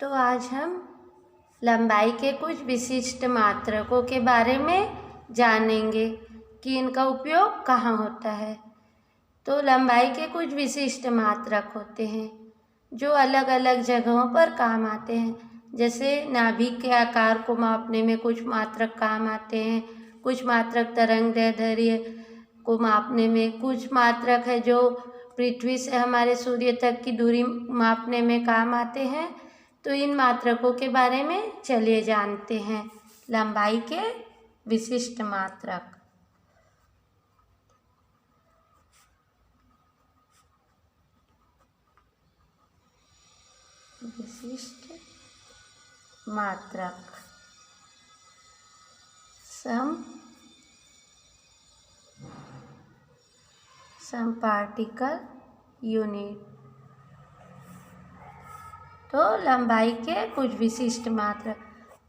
तो आज हम लंबाई के कुछ विशिष्ट मात्रकों के बारे में जानेंगे कि इनका उपयोग कहाँ होता है। तो लंबाई के कुछ विशिष्ट मात्रक होते हैं जो अलग अलग जगहों पर काम आते हैं। जैसे नाभिक के आकार को मापने में कुछ मात्रक काम आते हैं, कुछ मात्रक तरंगदैर्ध्य को मापने में, कुछ मात्रक है जो पृथ्वी से हमारे सूर्य तक की दूरी मापने में काम आते हैं। तो इन मात्रकों के बारे में चलिए जानते हैं। लंबाई के विशिष्ट मात्रक। विशिष्ट मात्रक सम पार्टिकल यूनिट। तो लंबाई के कुछ विशिष्ट मात्रक।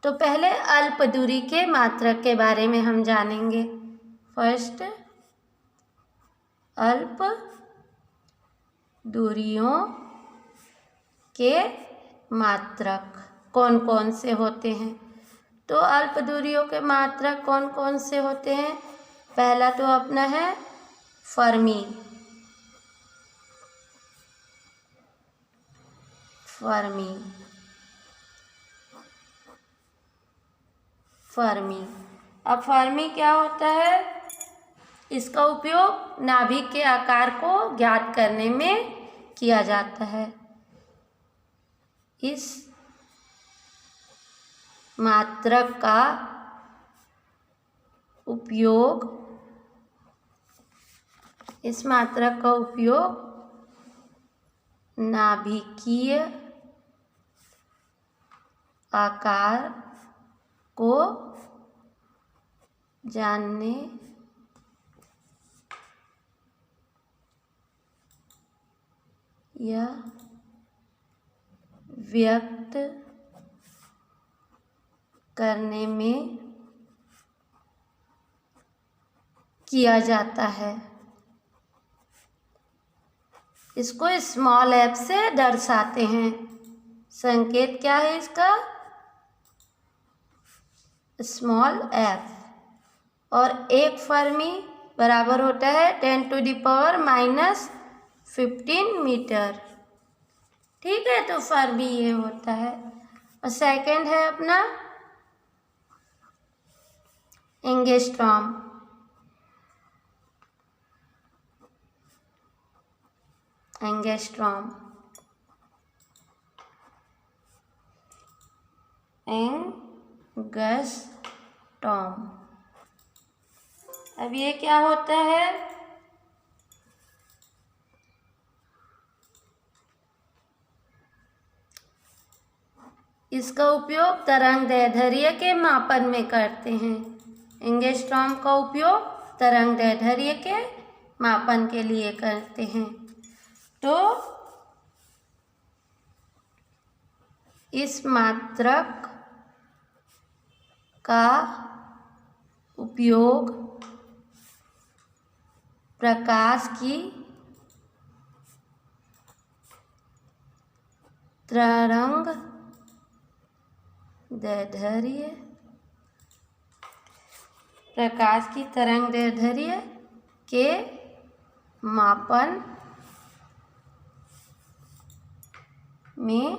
तो पहले अल्प दूरी के मात्रक के बारे में हम जानेंगे। फर्स्ट, अल्प दूरियों के मात्रक कौन कौन से होते हैं। तो अल्प दूरियों के मात्रक कौन कौन से होते हैं। पहला तो अपना है फर्मी। अब फर्मी क्या होता है। इसका उपयोग नाभिक के आकार को ज्ञात करने में किया जाता है। इस मात्रक का उपयोग नाभिकीय आकार को जानने या व्यक्त करने में किया जाता है। इसको स्मॉल एफ से दर्शाते हैं। संकेत क्या है इसका, स्मॉल एफ। और एक फर्मी बराबर होता है 10⁻⁻15 मीटर। ठीक है, तो फर्मी ये होता है। और सेकंड है अपना एंगस्ट्रॉम। अब ये क्या होता है। इसका उपयोग तरंगदैर्ध्य के मापन में करते हैं। एंगस्ट्रॉम का उपयोग तरंगदैर्ध्य के मापन के लिए करते हैं। तो इस मात्रक का उपयोग प्रकाश की तरंगदैर्ध्य के मापन में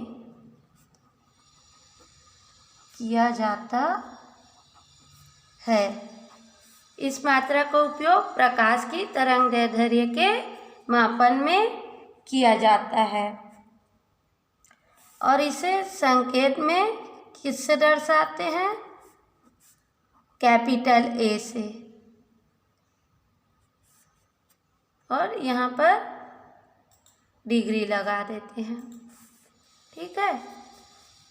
किया जाता है। इस मात्रा का उपयोग प्रकाश की तरंगदैर्ध्य के मापन में किया जाता है। और इसे संकेत में किससे दर्शाते हैं, कैपिटल ए से। और यहाँ पर डिग्री लगा देते हैं। ठीक है।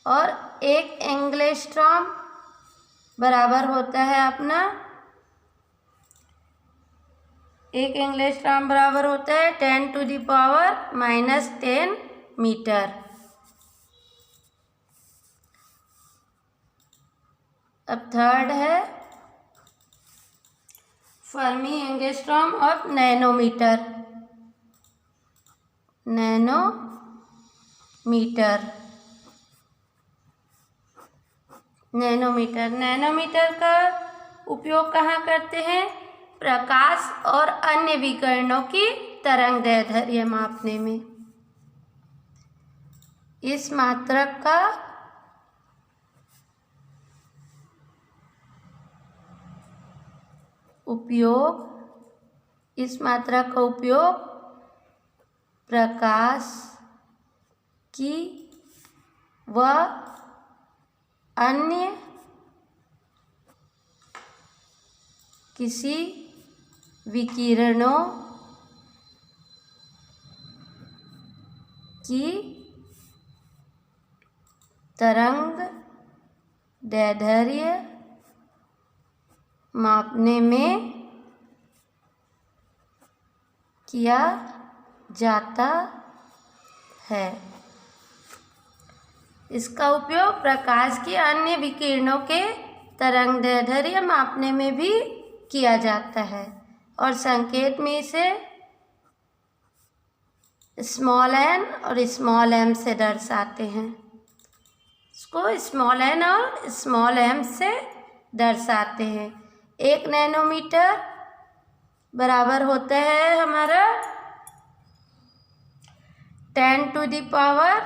और एक एंगस्ट्रॉम बराबर होता है अपना, एक एंगस्ट्रॉम बराबर होता है 10⁻⁻10 मीटर। अब थर्ड है fermi angstrom of nanometre. Nanometre. Nanometre का उपयोग कहाँ करते हैं? प्रकाश और अन्य विकिरणों की तरंगदैर्ध्य मापने में। इस मात्रक का उपयोग प्रकाश की व अन्य किसी विकिरणों की तरंगदैर्ध्य मापने में किया जाता है। इसका उपयोग प्रकाश की अन्य विकिरणों के तरंगदैर्ध्य मापने में भी किया जाता है और संकेत में इसे स्मॉल n और स्मॉल m से दर्शाते हैं। इसको स्मॉल n और स्मॉल m से दर्शाते हैं। 1 नैनोमीटर बराबर होता है हमारा 10⁻⁹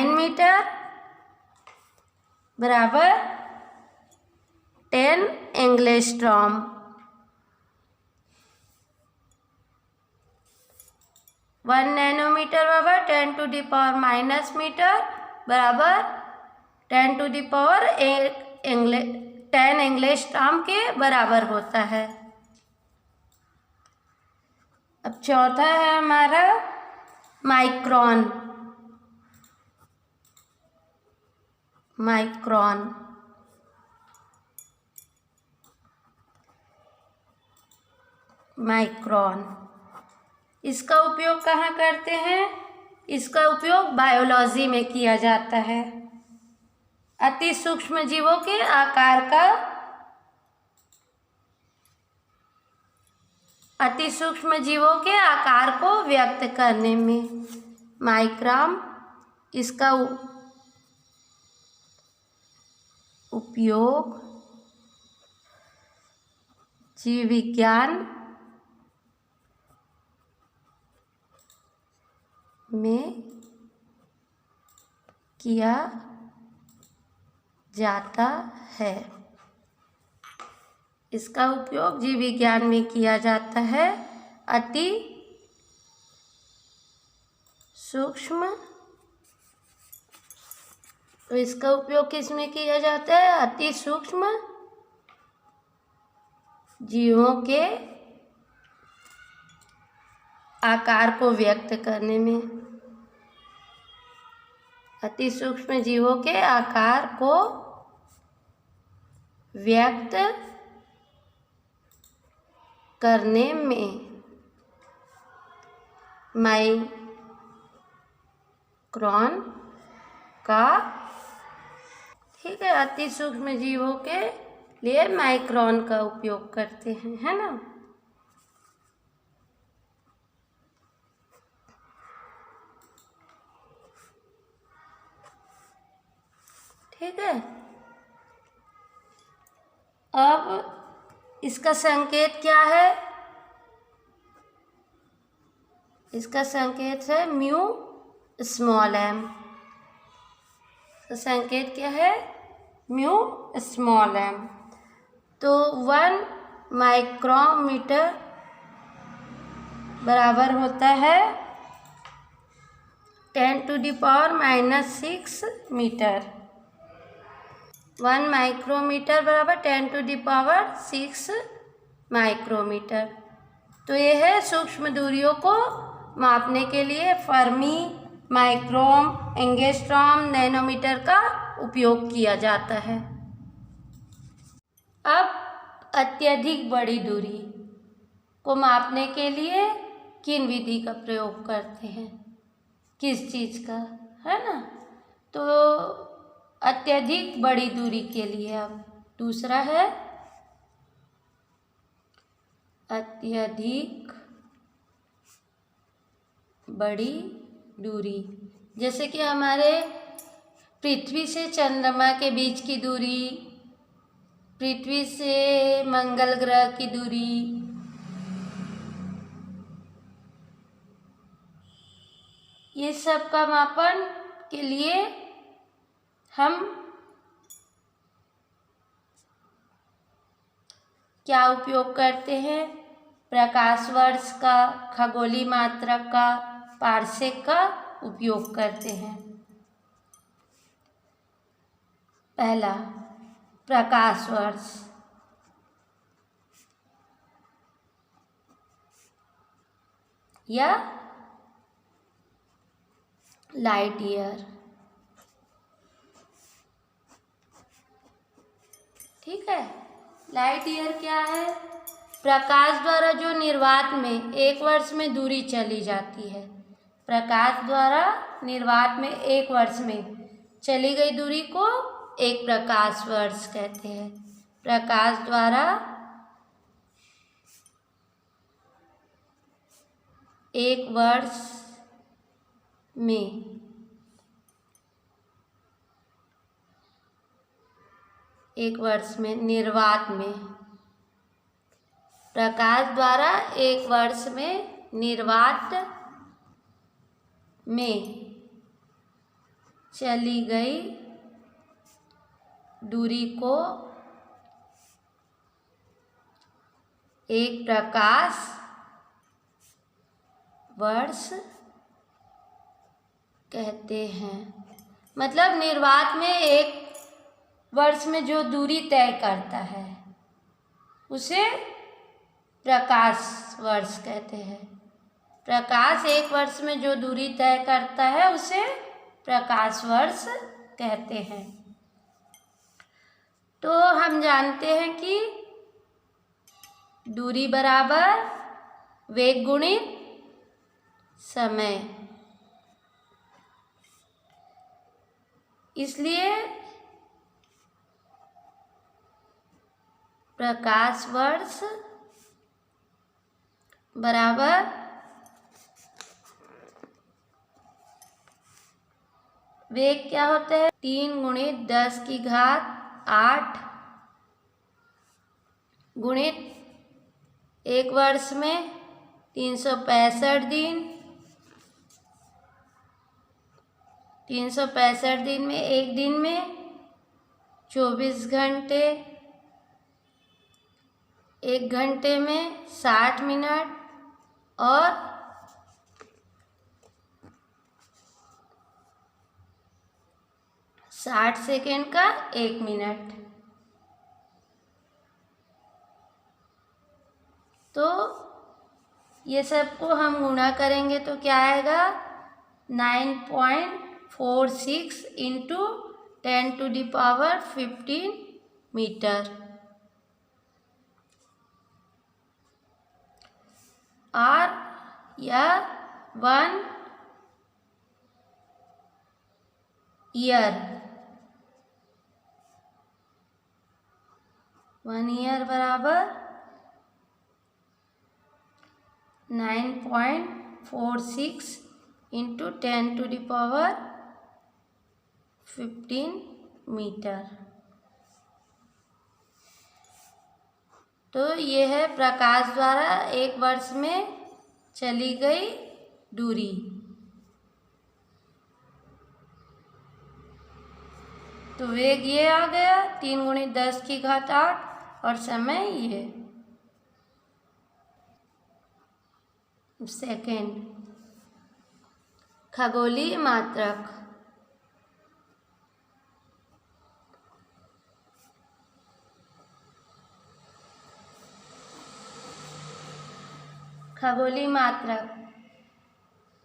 मीटर बराबर 10 एंगस्ट्रॉम। 1 नैनोमीटर बराबर 10⁻⁻ मीटर बराबर 10 एंगस्ट्रॉम के बराबर होता है। अब चौथा है हमारा माइक्रोन। इसका उपयोग कहाँ करते हैं? इसका उपयोग बायोलॉजी में किया जाता है। अति सूक्ष्म जीवों के आकार को व्यक्त करने में माइक्रोन इसका उपयोग जीव विज्ञान में किया जाता है। इसका उपयोग जीव विज्ञान में किया जाता है। अति सूक्ष्म, तो इसका उपयोग किस में किया जाता है? अति सूक्ष्म जीवों के आकार को व्यक्त करने में। अति सूक्ष्म जीवों के आकार को व्यक्त करने में माइक्रोन का, ठीक है, अति सूक्ष्म जीवों के लिए माइक्रोन का उपयोग करते हैं, है ना। ठीक है। अब इसका संकेत क्या है? इसका संकेत है म्यू स्मॉल m। तो संकेत क्या है? Mu small m। तो 1 माइक्रोमीटर बराबर होता है 10⁻⁻6 मीटर। 1 माइक्रोमीटर बराबर 10⁻6 माइक्रोमीटर। तो ये है सूक्ष्म दूरियों को मापने के लिए फर्मी, माइक्रोन, एंगस्ट्रॉम, नैनोमीटर का उपयोग किया जाता है। अब अत्यधिक बड़ी दूरी को मापने के लिए किन विधि का प्रयोग करते हैं? किस चीज़ का, है ना। तो अत्यधिक बड़ी दूरी के लिए अब दूसरा है अत्यधिक बड़ी दूरी। जैसे कि हमारे पृथ्वी से चंद्रमा के बीच की दूरी, पृथ्वी से मंगल ग्रह की दूरी, ये सब का मापन के लिए हम क्या उपयोग करते हैं? प्रकाश वर्ष का, खगोलीय मात्रक का, पारसेक का उपयोग करते हैं। पहला प्रकाश वर्ष, या लाइट ईयर। ठीक है, लाइट ईयर क्या है? प्रकाश द्वारा जो निर्वात में एक वर्ष में दूरी चली जाती है, प्रकाश द्वारा निर्वात में एक वर्ष में चली गई दूरी को एक प्रकाश वर्ष कहते हैं। प्रकाश द्वारा एक वर्ष में निर्वात में, प्रकाश द्वारा एक वर्ष में निर्वात में चली गई दूरी को एक प्रकाश वर्ष कहते हैं। मतलब निर्वात में एक वर्ष में जो दूरी तय करता है उसे प्रकाश वर्ष कहते हैं। प्रकाश एक वर्ष में जो दूरी तय करता है उसे प्रकाश वर्ष कहते हैं। तो हम जानते हैं कि दूरी बराबर वेग गुणित समय, इसलिए प्रकाश वर्ष बराबर वेग क्या होता है? 3 × 10⁸ गुणित एक वर्ष में 365 दिन, 365 दिन में एक दिन में 24 घंटे, एक घंटे में 60 मिनट और 60 सेकेंड का 1 मिनट। तो ये सबको हम गुणा करेंगे तो क्या आएगा? 9.46 × 10⁻15 मीटर। और यह 1 ईयर, 1 ईयर बराबर 9.46 × 10⁻15 मीटर। तो ये है प्रकाश द्वारा एक वर्ष में चली गई दूरी। तो वेग ये आ गया 3 × 10⁸ और समय ये सेकेंड। खगोलीय मात्रक, खगोलीय मात्रक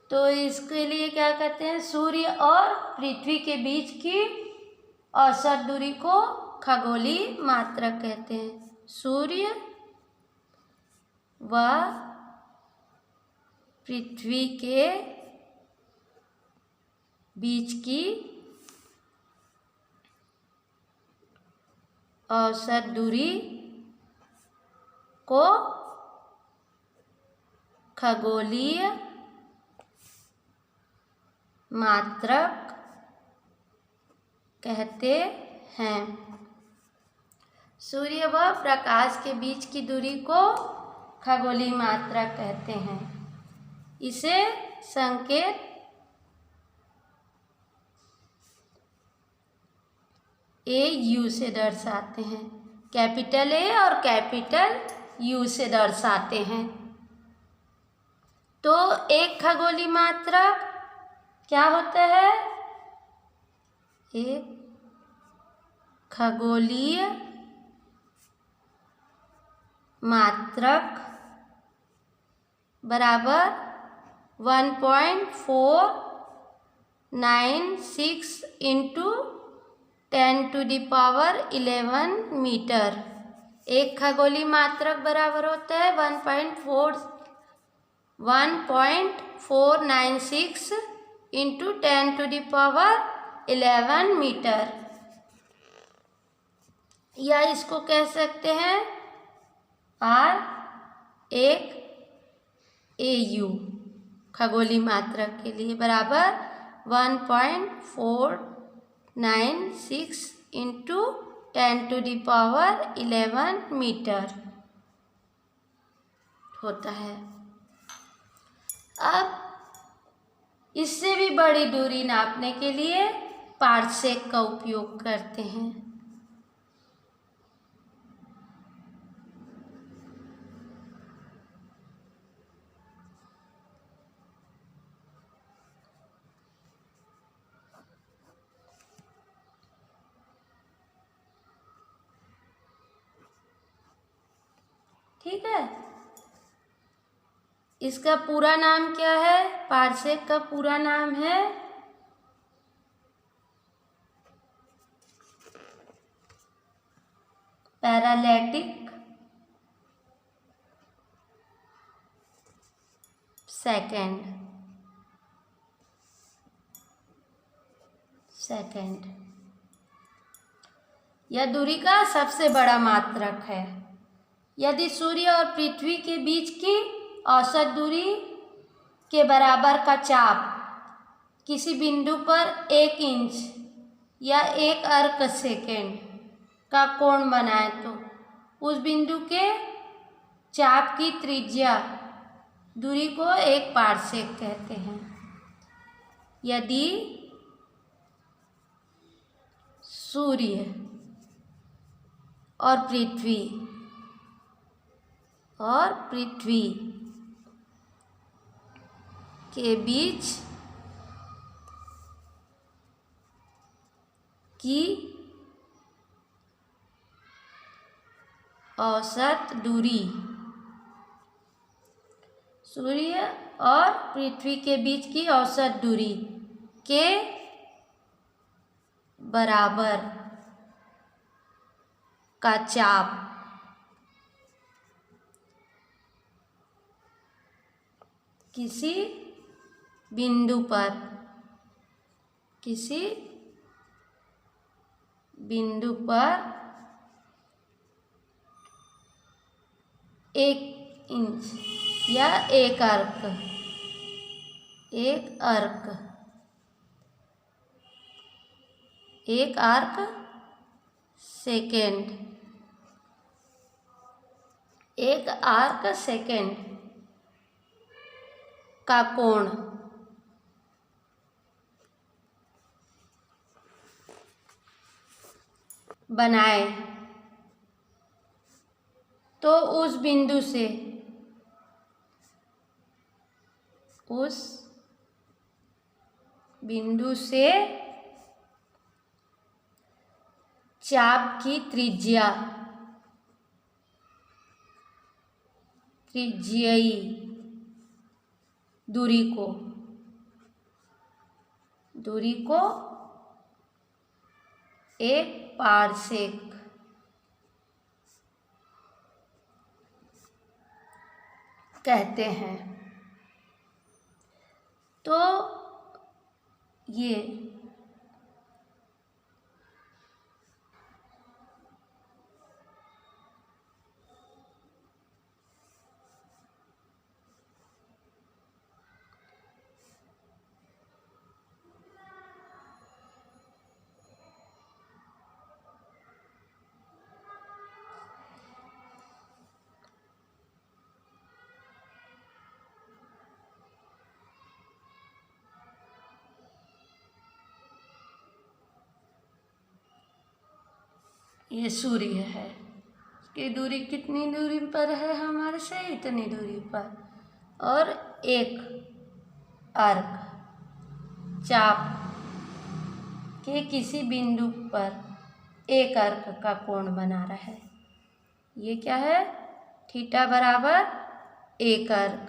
तो इसके लिए क्या कहते हैं? सूर्य और पृथ्वी के बीच की औसत दूरी को खगोलीय मात्रक कहते हैं। सूर्य व पृथ्वी के बीच की औसत दूरी को खगोलीय मात्रक कहते हैं। सूर्य व प्रकाश के बीच की दूरी को खगोलीय मात्रक कहते हैं। इसे संकेत AU से दर्शाते हैं। कैपिटल A और कैपिटल U से दर्शाते हैं। तो एक खगोलीय मात्रक क्या होता है? एक खगोलीय मात्रक बराबर 1.496 इंटू 10⁻11 मीटर। एक खगोलीय मात्रक बराबर होता है 1.496 इंटू 10⁻11 मीटर, या इसको कह सकते हैं R एक AU खगोलीय मात्रक के लिए बराबर 1.496 इंटू 10⁻11 मीटर होता है। अब इससे भी बड़ी दूरी नापने के लिए पारसेक का उपयोग करते हैं। ठीक है, इसका पूरा नाम क्या है? पारसेक का पूरा नाम है पैरालैटिक सेकंड। यह दूरी का सबसे बड़ा मात्रक है। यदि सूर्य और पृथ्वी के बीच की औसत दूरी के बराबर का चाप किसी बिंदु पर 1 इंच या 1 अर्क सेकेंड का कोण बनाए तो उस बिंदु के चाप की त्रिज्या दूरी को एक पारसेक कहते हैं। यदि सूर्य और पृथ्वी के बीच की औसत दूरी, सूर्य और पृथ्वी के बीच की औसत दूरी के बराबर का चाप किसी बिंदु पर 1 इंच या 1 अर्क सेकेंड का कोण बनाए तो उस बिंदु से चाप की त्रिज्यीय दूरी को एक पारसेक कहते हैं। तो ये ये सूर्य है, इसकी दूरी कितनी दूरी पर है हमारे से? इतनी दूरी पर। और एक अर्क चाप के किसी बिंदु पर एक अर्क का कोण बना रहा है। ये क्या है? थीटा बराबर एक अर्क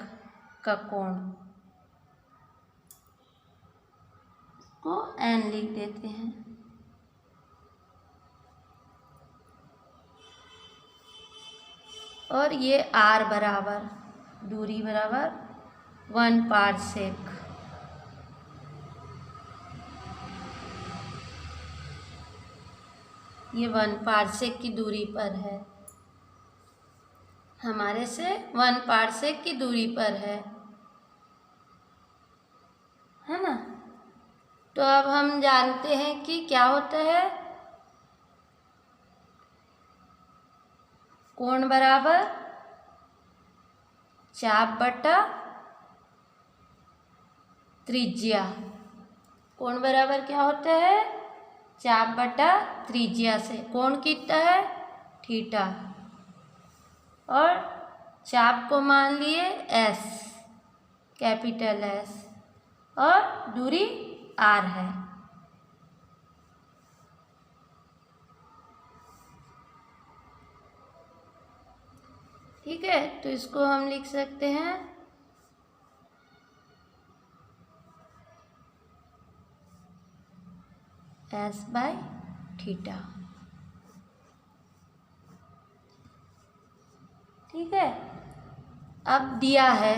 का कोण को n लिख देते हैं। और ये r बराबर दूरी बराबर 1 पारसेक। ये 1 पारसेक की दूरी पर है, हमारे से 1 पारसेक की दूरी पर है ना। तो अब हम जानते हैं कि क्या होता है, कोण बराबर चाप बटा त्रिज्या। कोण बराबर क्या होता है? चाप बटा त्रिज्या से। कोण कितना है? थीटा। और चाप को मान लिए S, कैपिटल S, और दूरी R है। ठीक है, तो इसको हम लिख सकते हैं S बाय थीटा। ठीक है, अब दिया है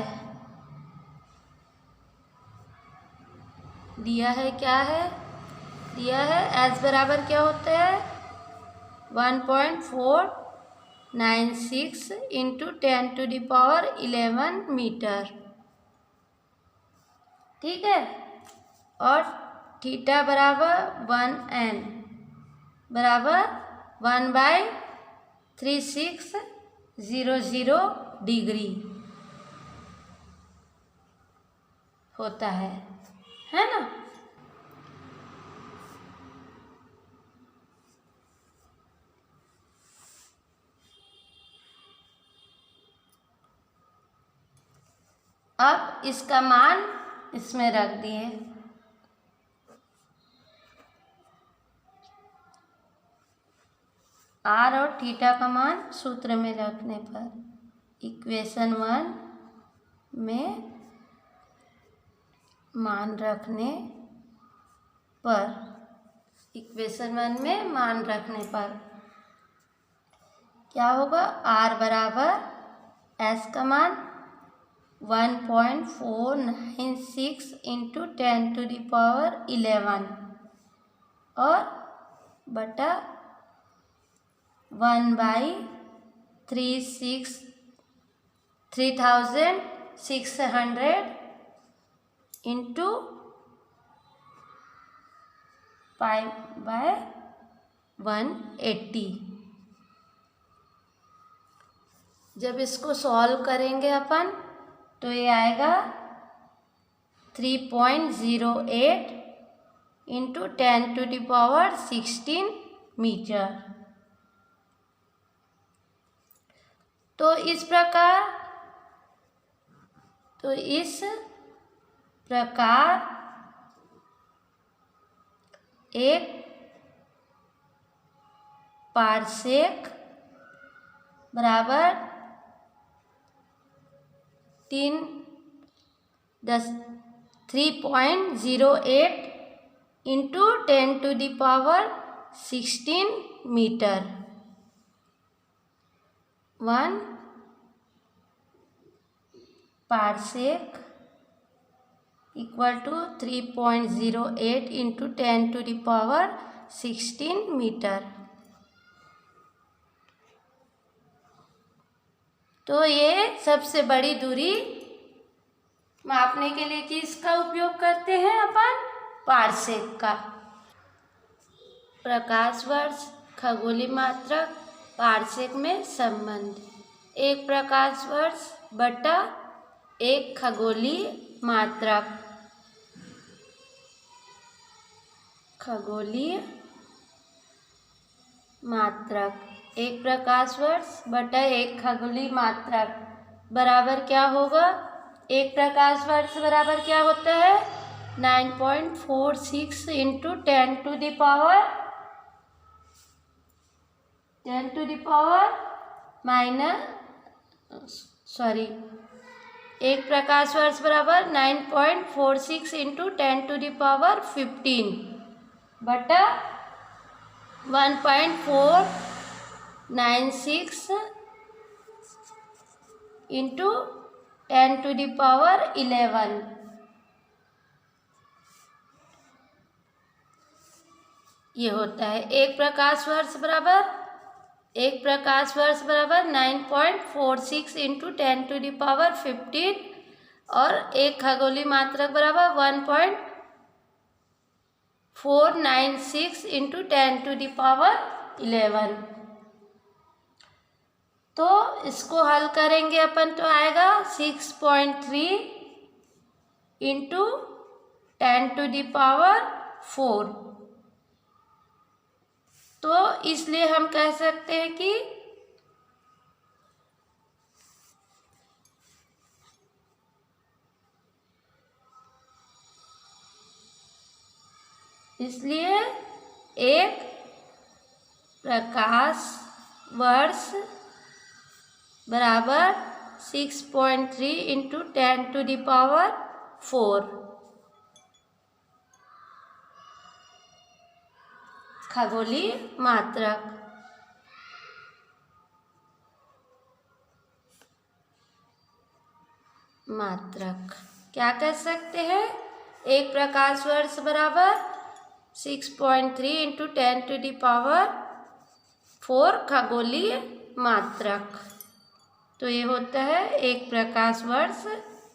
क्या है? दिया है S बराबर क्या होता है? 1.496 इंटू 10⁻11 मीटर। ठीक है, और थीटा बराबर 1n बराबर 1/3600 डिग्री होता है ना। अब इसका मान इसमें रख दिए। R और थीटा का मान सूत्र में रखने पर, इक्वेशन 1 में मान रखने पर, क्या होगा? R बराबर S का मान 1.496 इंटू 10⁻11 और बटा 1/3600 इंटू 5/180। जब इसको सॉल्व करेंगे अपन तो ये आएगा 3.08 इंटू 10⁻16 मीटर। तो इस प्रकार एक पारसेक बराबर 3.08 into 10⁻16 metre. 1 parsec equal to 3.08 into 10⁻16 metre. तो ये सबसे बड़ी दूरी मापने के लिए किसका उपयोग करते हैं अपन? पारसेक का। प्रकाश वर्ष, खगोलीय मात्रक, पारसेक में संबंध। एक प्रकाश वर्ष बटा एक खगोलीय मात्रक। खगोलीय मात्रक। एक प्रकाश वर्ष बटा एक खगोलीय मात्रक बराबर क्या होगा? एक प्रकाश वर्ष बराबर क्या होता है? 9.46 इंटू 10 to the power एक प्रकाश वर्ष बराबर 9.46 इंटू 10 to the power 15 बटा 1.496 इंटू 10 to the power 11। ये होता है एक प्रकाश वर्ष बराबर 9.46 इंटू 10 to the power 15 और एक खगोलीय मात्रक बराबर 1.496 इंटू 10 to the power 11। तो इसको हल करेंगे अपन तो आएगा 6.3 इंटू 10 to the power 4। तो इसलिए हम कह सकते हैं कि एक प्रकाश वर्ष बराबर 6.3 इंटू 10 to the power 4 खगोलीय मात्रक क्या कह सकते हैं? एक प्रकाश वर्ष बराबर 6.3 इंटू 10 to the power 4 खगोलीय मात्रक। तो ये होता है एक प्रकाश वर्ष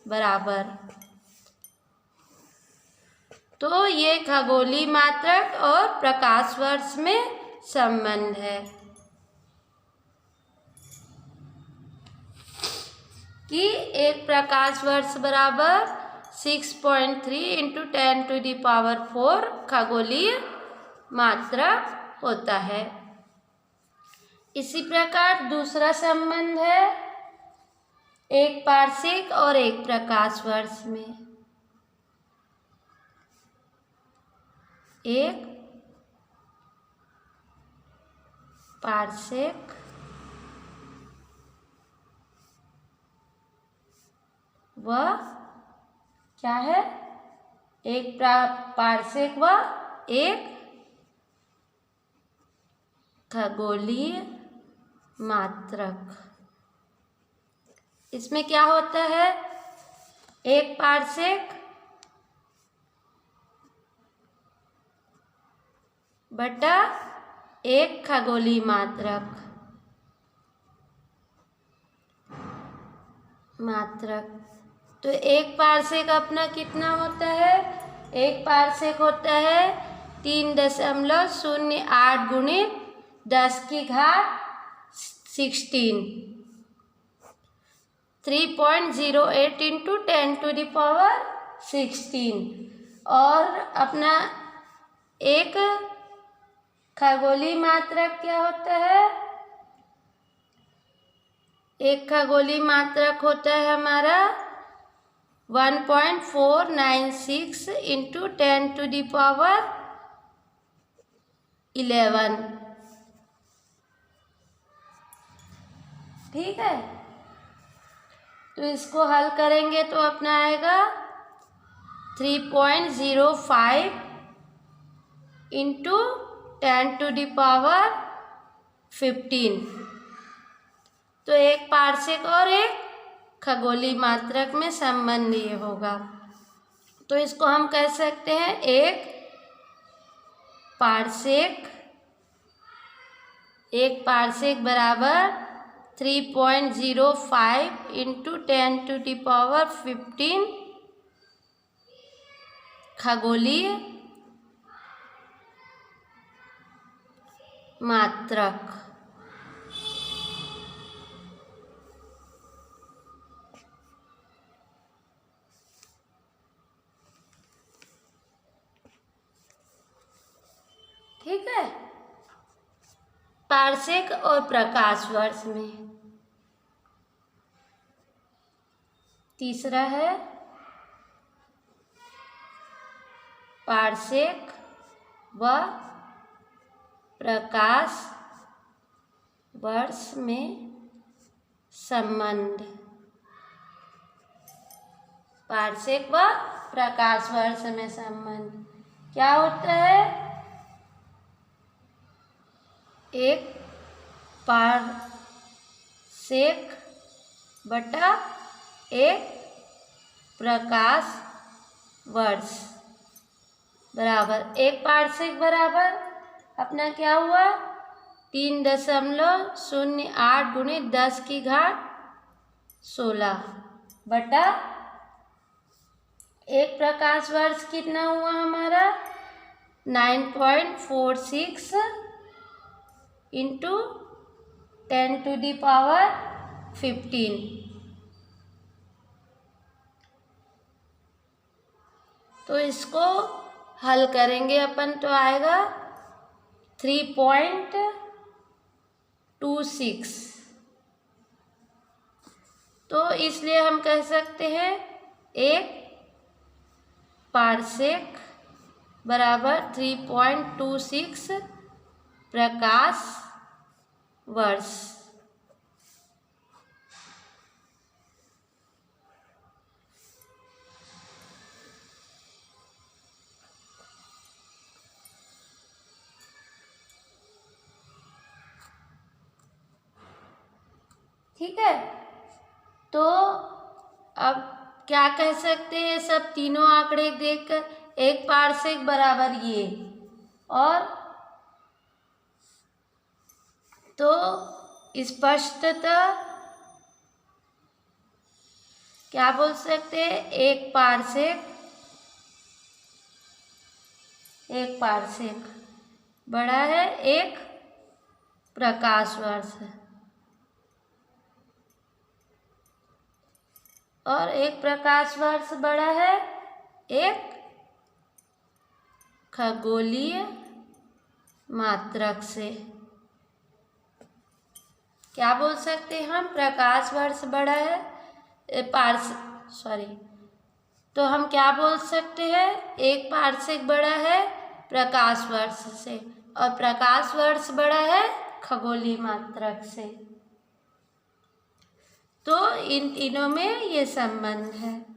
बराबर। तो ये खगोलीय मात्रक और प्रकाश वर्ष में संबंध है कि एक प्रकाश वर्ष बराबर 6.3 इंटू 10 to the power 4 खगोलीय मात्रक होता है। इसी प्रकार दूसरा संबंध है एक पार्सेक और एक प्रकाश वर्ष में। एक पार्सेक व क्या है? एक पार्सेक व एक खगोलीय मात्रक। इसमें क्या होता है? एक पार्सेक बटा एक खगोलीय मात्रक तो एक पार्सेक अपना कितना होता है? एक पार्सेक होता है 3.08 गुणित 10⁻16 3.08 इंटू 10 to the power 16। और अपना एक खगोलीय मात्रक क्या होता है? एक खगोलीय मात्रक होता है हमारा 1.496 इंटू 10 to the power 11। ठीक है, तो इसको हल करेंगे तो अपना आएगा 3.05 इंटू 10 to the power 15। तो एक पार्सेक और एक खगोलीय मात्रक में संबंध ये होगा। तो इसको हम कह सकते हैं एक पार्सेक बराबर 3.05 इंटू 10 to the power 15 खगोलीय मात्रक। ठीक है, पार्सेक और प्रकाश वर्ष में। तीसरा है पार्सेक व प्रकाश वर्ष में संबंध। पार्सेक व प्रकाश वर्ष में संबंध क्या होता है? एक पार्सेक बटा एक प्रकाश वर्ष बराबर, एक पार्सेक बराबर अपना क्या हुआ? 3.08 गुणे 10⁻16 बटा एक प्रकाश वर्ष कितना हुआ हमारा? 9.46 इंटू 10⁻15। तो इसको हल करेंगे अपन तो आएगा 3.26। तो इसलिए हम कह सकते हैं एक पार्सेक बराबर 3.26 प्रकाश वर्ष। ठीक है, तो अब क्या कह सकते हैं? सब तीनों आंकड़े देखकर एक पार्सेक बराबर ये, और तो स्पष्टतः क्या बोल सकते हैं? एक पार्सेक बड़ा है एक प्रकाश वर्ष, और एक प्रकाश वर्ष बड़ा है एक खगोलीय मात्रक से। क्या बोल सकते हैं हम? प्रकाश वर्ष बड़ा है तो हम क्या बोल सकते हैं? एक पार्सेक बड़ा है प्रकाश वर्ष से, और प्रकाश वर्ष बड़ा है खगोलीय मात्रक से। तो इन तीनों में ये संबंध है।